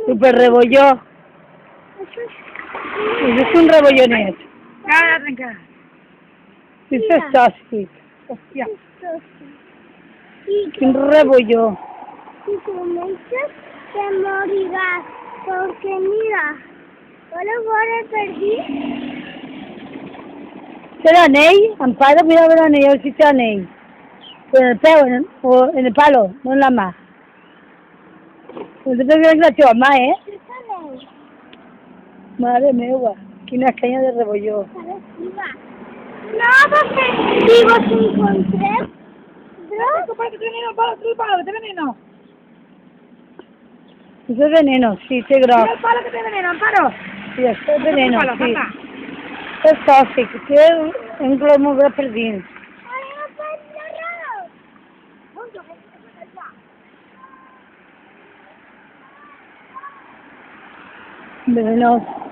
Super rebolló. Això és un rebollonet. Ara, trenca. Això és tòxic. Hòstia. Quin rebolló. Si comences, te morirás. Porque mira, solo corre perdido. ¿Té l'anell? Em pare, mira l'anell, a veure si té anell. En el peu, o en el palo, no en la mà. No te creus la teva mà, Mare meva, quina canya de rebolló. No, porque digo, si encontré. Comparte, té veneno, palo, té palo, té veneno. Això és veneno, sí, té groc. Mira el palo que té veneno, Amparo. Sí, això és veneno, Palo, sí. papa. És tòxic, té un glob molt gros per dins. Venenoso.